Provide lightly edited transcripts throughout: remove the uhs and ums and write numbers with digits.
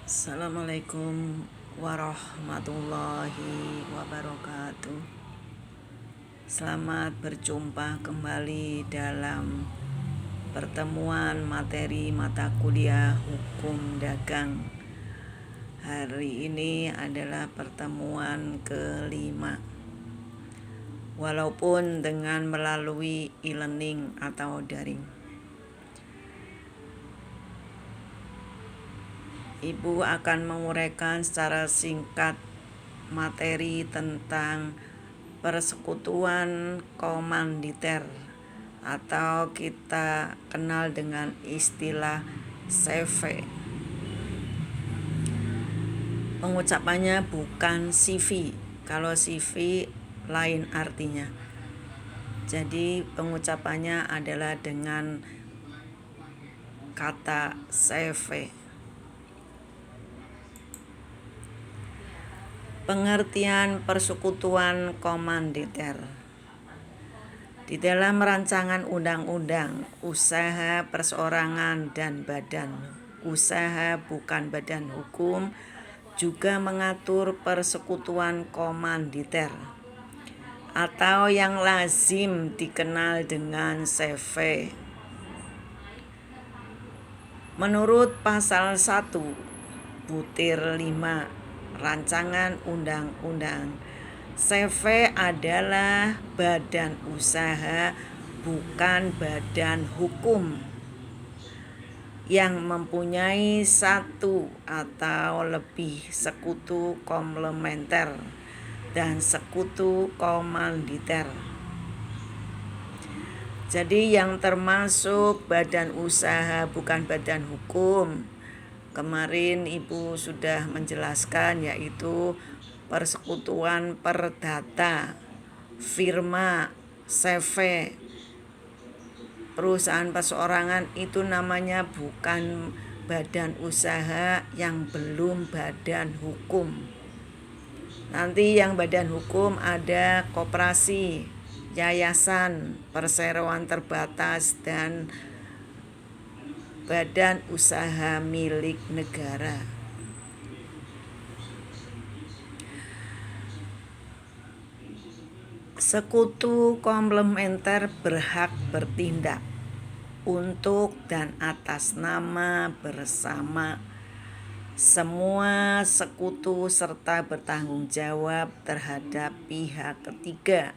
Assalamualaikum warahmatullahi wabarakatuh. Selamat berjumpa kembali dalam pertemuan materi mata kuliah Hukum Dagang. Hari ini adalah pertemuan kelima, walaupun dengan melalui e-learning atau daring. Ibu akan menguraikan secara singkat materi tentang persekutuan komanditer atau kita kenal dengan istilah CV. Pengucapannya bukan CV. Kalau CV lain artinya. Jadi pengucapannya adalah dengan kata CV. Pengertian persekutuan komanditer. Di dalam rancangan undang-undang usaha perseorangan dan badan usaha bukan badan hukum juga mengatur persekutuan komanditer atau yang lazim dikenal dengan CV. Menurut pasal 1 butir 5 rancangan undang-undang, CV adalah badan usaha bukan badan hukum yang mempunyai satu atau lebih sekutu komplementer dan sekutu komanditer. Jadi yang termasuk badan usaha bukan badan hukum, kemarin Ibu sudah menjelaskan, yaitu persekutuan perdata, firma, CV. Perusahaan perseorangan itu namanya bukan badan usaha yang belum badan hukum. Nanti yang badan hukum ada koperasi, yayasan, perseroan terbatas, dan badan usaha milik negara. Sekutu komplementer berhak bertindak untuk dan atas nama bersama semua sekutu serta bertanggung jawab terhadap pihak ketiga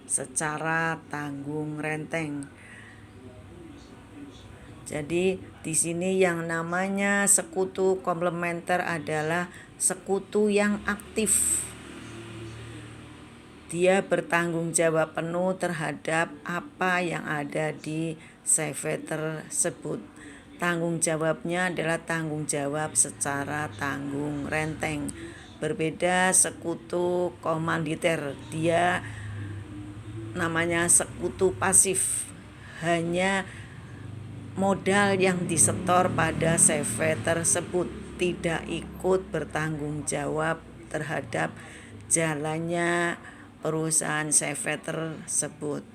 secara tanggung renteng. Jadi di sini yang namanya sekutu komplementer adalah sekutu yang aktif. Dia bertanggung jawab penuh terhadap apa yang ada di CV tersebut. Tanggung jawabnya adalah tanggung jawab secara tanggung renteng. Berbeda sekutu komanditer, dia namanya sekutu pasif. Hanya modal yang disetor pada CV tersebut, tidak ikut bertanggung jawab terhadap jalannya perusahaan CV tersebut.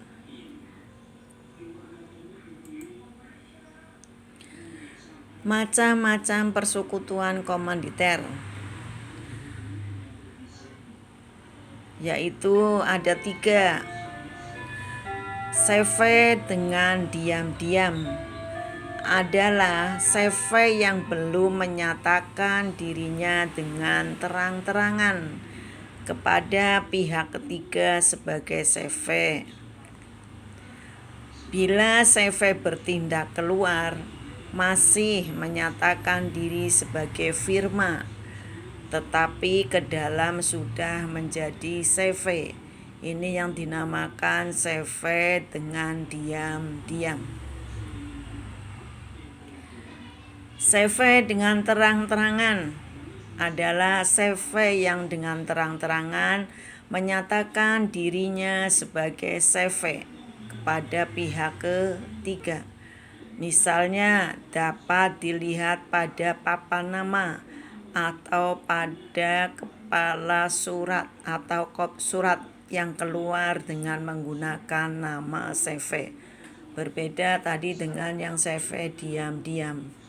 Macam-macam persekutuan komanditer, yaitu ada 3. CV dengan diam-diam adalah CV yang belum menyatakan dirinya dengan terang-terangan kepada pihak ketiga sebagai CV. Bila CV bertindak keluar, masih menyatakan diri sebagai firma, tetapi ke dalam sudah menjadi CV. Ini yang dinamakan CV dengan diam-diam. CV dengan terang-terangan adalah CV yang dengan terang-terangan menyatakan dirinya sebagai CV kepada pihak ketiga. Misalnya dapat dilihat pada papan nama atau pada kepala surat atau kop surat yang keluar dengan menggunakan nama CV. Berbeda tadi dengan yang CV diam-diam.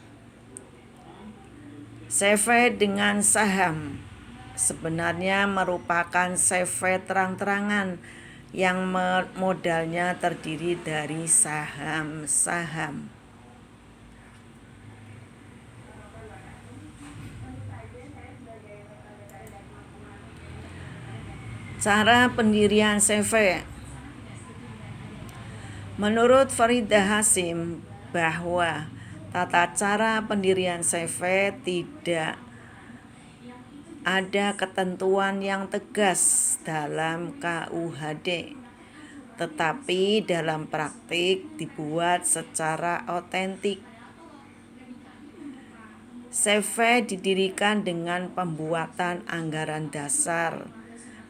CV dengan saham sebenarnya merupakan CV terang-terangan yang modalnya terdiri dari saham-saham. Cara pendirian CV. Menurut Faridah Hasim bahwa tata cara pendirian CV tidak ada ketentuan yang tegas dalam KUHD, tetapi dalam praktik dibuat secara otentik. CV didirikan dengan pembuatan anggaran dasar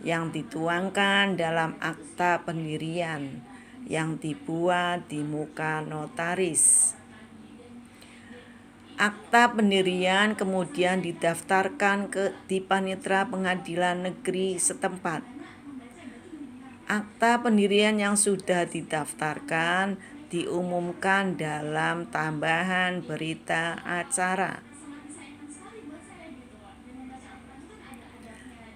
yang dituangkan dalam akta pendirian yang dibuat di muka notaris. Akta pendirian kemudian didaftarkan di Panitera Pengadilan Negeri setempat. Akta pendirian yang sudah didaftarkan diumumkan dalam tambahan berita acara.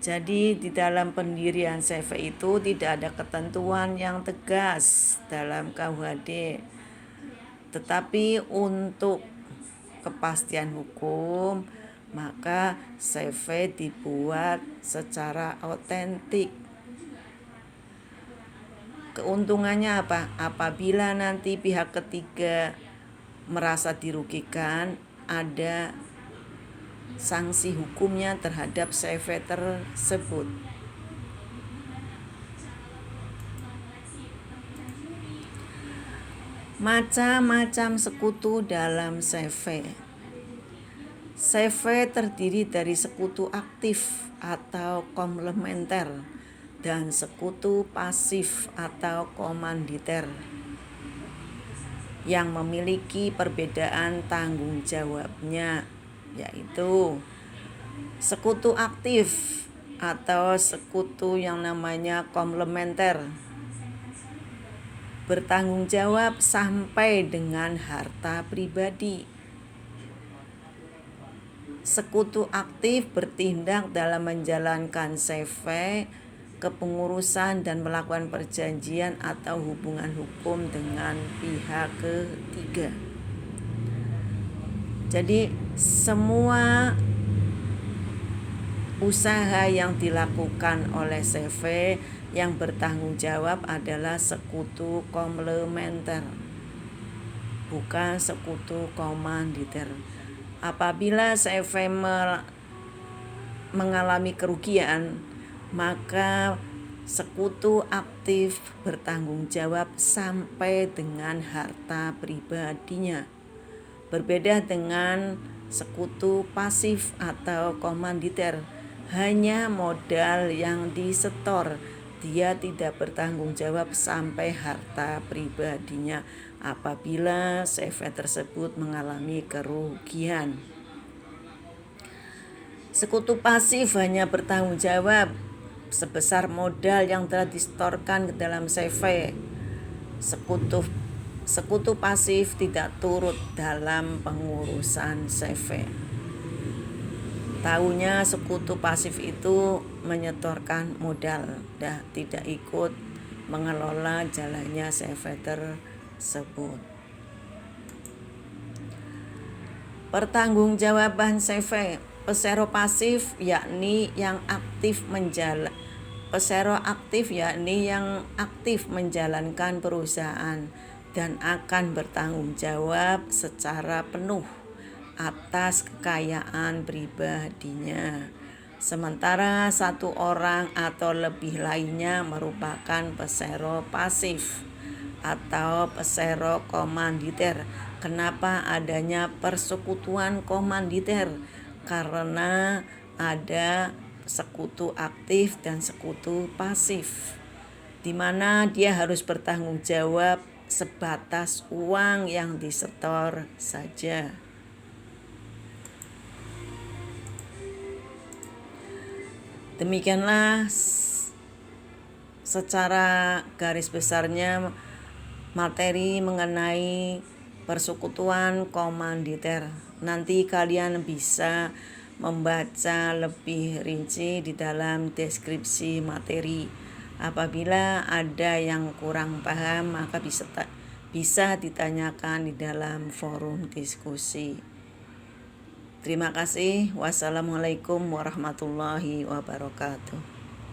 Jadi di dalam pendirian CV itu tidak ada ketentuan yang tegas dalam KUHD. Tetapi untuk kepastian hukum, maka CV dibuat secara otentik. Keuntungannya apa? Apabila nanti pihak ketiga merasa dirugikan, ada sanksi hukumnya terhadap CV tersebut. Macam-macam sekutu dalam CV. CV terdiri dari sekutu aktif atau komplementer dan sekutu pasif atau komanditer yang memiliki perbedaan tanggung jawabnya, yaitu sekutu aktif atau sekutu yang namanya komplementer bertanggung jawab sampai dengan harta pribadi. Sekutu aktif bertindak dalam menjalankan CV, kepengurusan dan melakukan perjanjian atau hubungan hukum dengan pihak ketiga. Jadi semua usaha yang dilakukan oleh CV yang bertanggung jawab adalah sekutu komplementer, bukan sekutu komanditer. Apabila CV mengalami kerugian, maka sekutu aktif bertanggung jawab sampai dengan harta pribadinya. Berbeda dengan sekutu pasif atau komanditer, hanya modal yang disetor, dia tidak bertanggung jawab sampai harta pribadinya apabila CV tersebut mengalami kerugian. Sekutu pasif hanya bertanggung jawab sebesar modal yang telah disetorkan ke dalam CV. Sekutu pasif tidak turut dalam pengurusan CV. Tahunya sekutu pasif itu menyetorkan modal, tidak ikut mengelola jalannya CV tersebut. Pertanggungjawaban CV. Pesero pasif yakni yang aktif menjalankan perusahaan dan akan bertanggung jawab secara penuh atas kekayaan pribadinya. Sementara satu orang atau lebih lainnya merupakan pesero pasif atau pesero komanditer. Kenapa adanya persekutuan komanditer? Karena ada sekutu aktif dan sekutu pasif, di mana dia harus bertanggung jawab sebatas uang yang disetor saja. Demikianlah secara garis besarnya materi mengenai persekutuan komanditer. Nanti kalian bisa membaca lebih rinci di dalam deskripsi materi. Apabila ada yang kurang paham, maka bisa ditanyakan di dalam forum diskusi. Terima kasih. Wassalamualaikum warahmatullahi wabarakatuh.